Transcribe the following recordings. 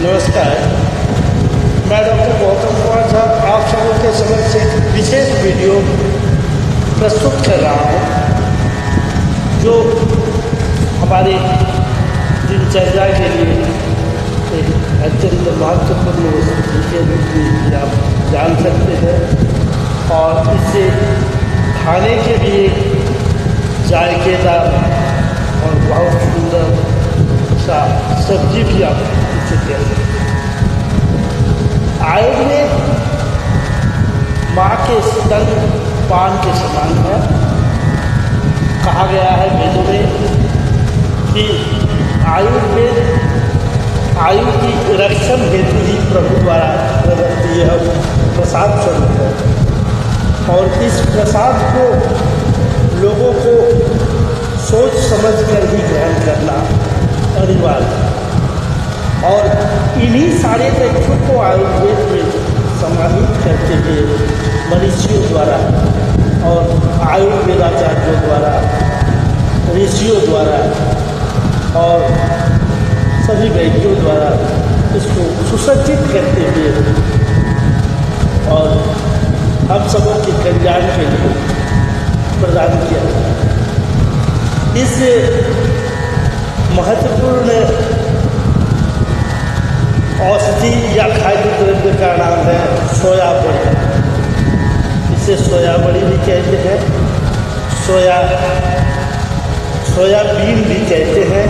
नमस्कार, मैं डॉक्टर गौतम कुमार साहब आप सबों के समक्ष एक विशेष वीडियो प्रस्तुत कर रहा हूँ, जो हमारे दिनचर्या के लिए एक अत्यंत महत्वपूर्ण वस्तु के रूप में आप जान सकते हैं और इससे खाने के लिए जायकेदार और बहुत सुंदर सा सब्जी भी आप इसे कह सकते हैं। आयुर्वेद माँ के स्तन पान के समान है। कहा गया है वेदों में कि आयुर्वेद आयु की रक्षण हेतु ही प्रभु द्वारा प्रदत्त यह प्रसाद स्वरूप है और इस प्रसाद को लोगों को सोच समझ कर ही ग्रहण करना अनिवार्य और इन्हीं सारे तथ्यों को आयुर्वेद में समाहित करते हुए मनीषियों द्वारा और आयुर्वेदाचार्यों द्वारा, ऋषियों द्वारा और सभी वैद्यों द्वारा इसको सुसज्जित करते हुए और हम सबों के कल्याण के लिए प्रदान किया। इस महत्वपूर्ण औषधि या खाद्य द्रव्य का नाम है सोयाबड़ी। इसे सोयाबड़ी भी कहते हैं, सोयाबीन भी कहते हैं।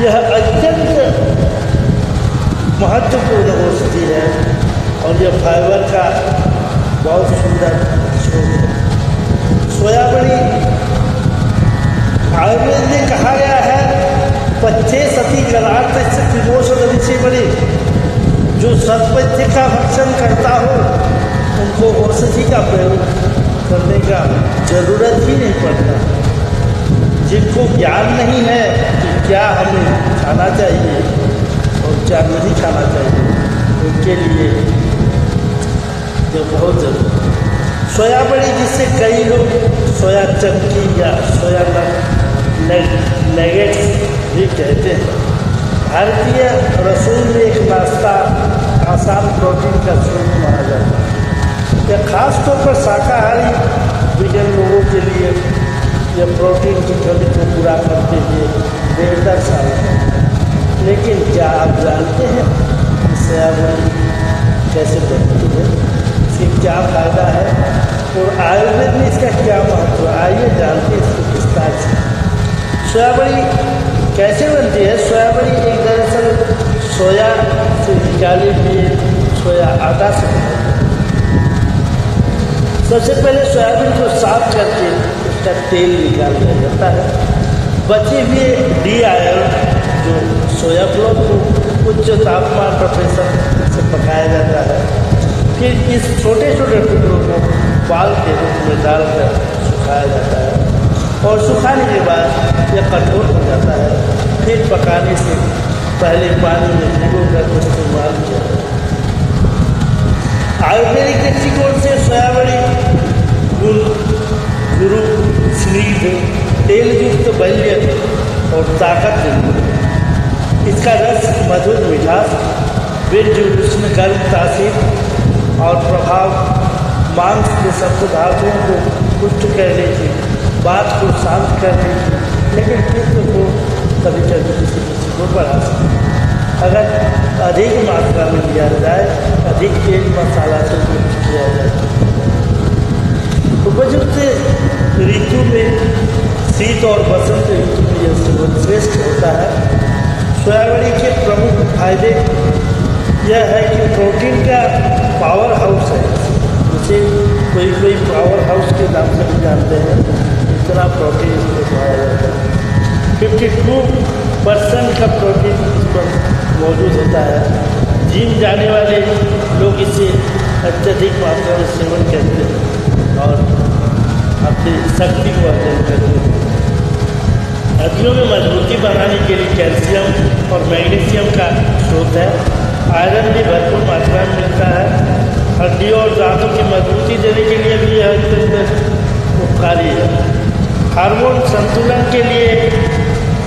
यह अत्यंत महत्वपूर्ण औषधि है और यह फाइबर का बहुत सुंदर स्रोत है। सोयाबड़ी आयुर्वेद में कहा गया है पथ्ये सती कलार्थ विमोचन से बड़े, जो सतपथ्य का भक्षण करता हो उनको औषधि का प्रयोग करने का जरूरत ही नहीं पड़ता। जिनको ज्ञान नहीं है कि क्या हमें खाना चाहिए और क्या नहीं खाना चाहिए, उनके लिए यह बहुत जरूरी है। सोयाबड़ी जिससे कई लोग सोया चक्की या सोया नगेट्स भी कहते हैं। भारतीय रसोई में एक नाश्ता आसान प्रोटीन का स्रोत माना जाता है। यह खासतौर पर शाकाहारी विजन लोगों के लिए यह प्रोटीन की कमी को पूरा करते हुए बेहतर साबित है। लेकिन क्या आप जानते हैं कि सोयाबड़ी कैसे बनती है, इसके क्या फायदा है और आयुर्वेद में इसका क्या महत्व है? आइए जानते हैं इसको विस्तार से। सोयाबड़ी कैसे बनती है? सोयाबड़ी एक दरअसल सोया से निकाले हुए सोया आटा से बनती है। सबसे पहले सोयाबीन को साफ करके उसका तेल निकाल दिया जाता है। बचे हुए डी आयल जो सोया फ्लोर को उच्च तापमान पर प्रेशर से पकाया जाता है। फिर इस छोटे छोटे टुकड़ों को बाल के रूप में डालकर सुखाया जाता है और सुखाने के बाद यह कठोर हो जाता है। फिर पकाने से पहले पानी में भिगो कर इस्तेमाल किया जाता है। आयुर्वेदिक दृष्टिकोण से सोयाबड़ी गुरु स्निग्ध तेल युक्त बल्य और ताकत देती है। इसका रस मधुर मिठास, बीज उष्ण गर्म तासीर और प्रभाव मांस के सब धातुओं को पुष्ट करने की, बात को शांत करने की, लेकिन पित्त को कभी कभी किसी को बढ़ा सकते हैं। अगर अधिक मात्रा में लिया जाए, अधिक तेल मसाला से युक्त किया जाए। उपयुक्त ऋतु में शीत और बसंत ऋतु में यह सर्वश्रेष्ठ होता है। सोयाबड़ी के प्रमुख फायदे यह है कि प्रोटीन का पावर हाउस है। जिसे कोई पावर हाउस के नाम से भी जानते हैं, इतना प्रोटीन इसमें पाया जाता है। 52% का प्रोटीन इस पर मौजूद होता है। जिम जाने वाले लोग इसे अत्यधिक मात्रा में सेवन करते हैं और अपनी शक्ति को अर्जन करते हैं। हड्डियों में मजबूती बनाने के लिए कैल्शियम और मैग्नीशियम का स्रोत है। आयरन भी भरपूर मात्रा में मिलता है। हड्डियों और दांतों की मजबूती देने के लिए भी यह अत्यंत उपकारी है। हार्मोन संतुलन के लिए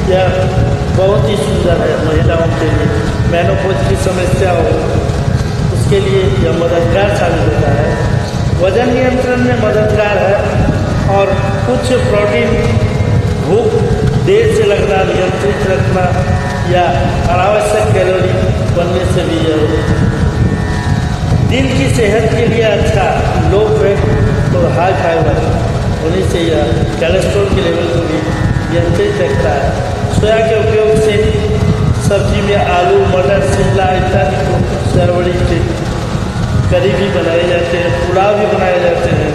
यह बहुत ही सुंदर है महिलाओं के लिए। मेनोपॉज की समस्या हो, उसके लिए यह मददगार साबित होता है। वजन नियंत्रण में मददगार है और कुछ प्रोटीन भूख देर से लगना, नियंत्रित रखना या अनावश्यक कैलोरी बनने से भी यह दिल की सेहत के लिए अच्छा, लो फैट और हाई फाइबर होने से यह कोलेस्ट्रॉल के लेवल को भी नियंत्रित रखता है। सोया के उपयोग से सब्जी में आलू, मटर, शिमला इत्यादि को सोयाबड़ी के करी भी बनाए जाते हैं, पुलाव भी बनाए जाते हैं,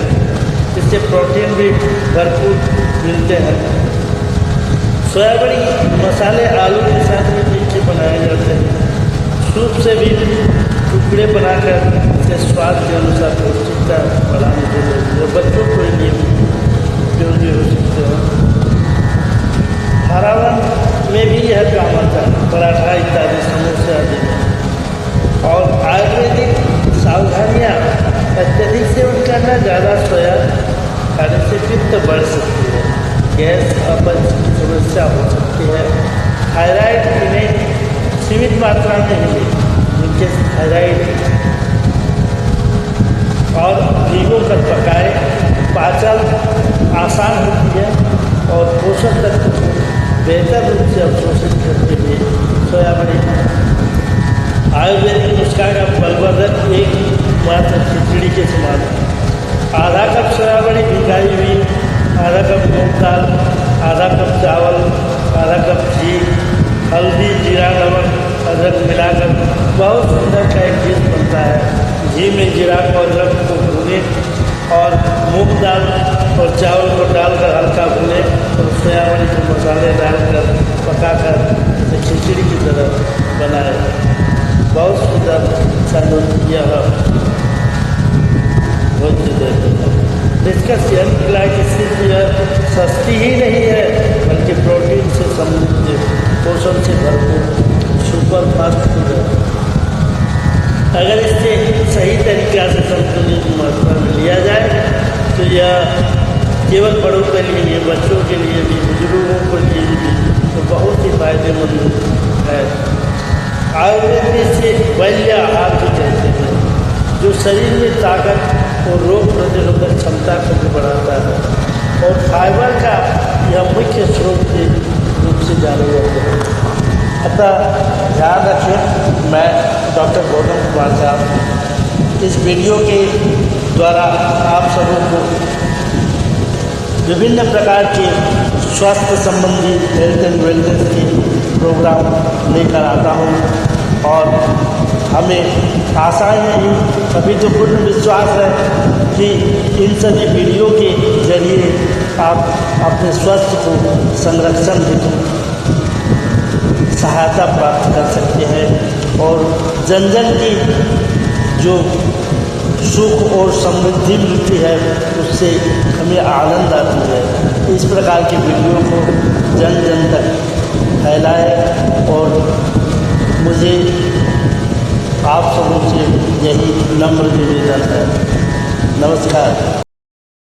इससे प्रोटीन भी भरपूर मिलते हैं। सोयाबड़ी मसाले आलू के साथ भी मीठे बनाए जाते हैं। सूप से भी टुकड़े बनाकर इसे स्वाद के अनुसार पौष्टिकता बढ़ाने के लिए बच्चों के लिए उपयोगी हो सकते हैं। हरावन में भी यह काम आता है, पराठा इत्यादि, समोसे आदि में। और आयुर्वेदिक सावधानियाँ, अत्यधिक सेवन करना, ज़्यादा सोया खाने से पित्त बढ़ सकती है, गैस, अपच की समस्या हो सकती है। थायराइड इन्हें सीमित मात्रा में ही जिनके थायराइड और भिगो कर पकाए, पाचन आसान होती है और पोषक तत्व को बेहतर रूप से अवशोषित करके भी सोयाबड़ी आयुर्वेदिक नुस्खा का बलवर्धक एक मात्र खिचड़ी के समान है। आधा कप सोयाबड़ी भिगाई हुई, आधा कप मूंग दाल, आधा कप चावल, आधा कप घी, हल्दी, जीरा, नमक, अदरक मिलाकर बहुत सुंदर का एक डिश बनता है। घी में जीरा को, अदरक को भूने और मूंग दाल और चावल को डालकर हल्का भूने और सोयाबड़ी के मसाले डालकर पकाकर इसे खिचड़ी की तरह बनाए। बहुत सुंदर संतुलित यह भोज्य है। इसका सेहत के लायक सिर्फ यह सस्ती ही नहीं है, बल्कि प्रोटीन से समृद्ध, पोषण से भरपूर सुपर फास्ट फूड है। अगर इसे सही तरीक़ा से संतुलित मात्रा में लिया जाए तो यह केवल बड़ों के लिए नहीं, बच्चों के लिए भी, बुजुर्गों के लिए भी तो बहुत ही फायदेमंद है। आयुर्वेद में इसे बल्य आहार भी कहते हैं, जो शरीर में ताकत और रोग प्रतिरोधक क्षमता को भी बढ़ाता है और फाइबर का यह मुख्य स्रोत के रूप से जाने जाते हैं। अतः ध्यान रखें, मैं डॉक्टर गौतम कुमार साहब इस वीडियो के द्वारा आप सबों को विभिन्न प्रकार के स्वास्थ्य संबंधी हेल्थ एंड वेलनेस के प्रोग्राम लेकर आता हूँ और हमें आशा है, अभी तो पूर्ण विश्वास है कि इन सभी वीडियो के जरिए आप अपने स्वास्थ्य को संरक्षण हेतु सहायता प्राप्त कर सकते हैं और जन जन की जो सुख और समृद्धि मिलती है उससे हमें आनंद आती है। इस प्रकार के वीडियो को जन जन तक फैलाए और मुझे आप सबों से यही नम्र निवेदन है। नमस्कार।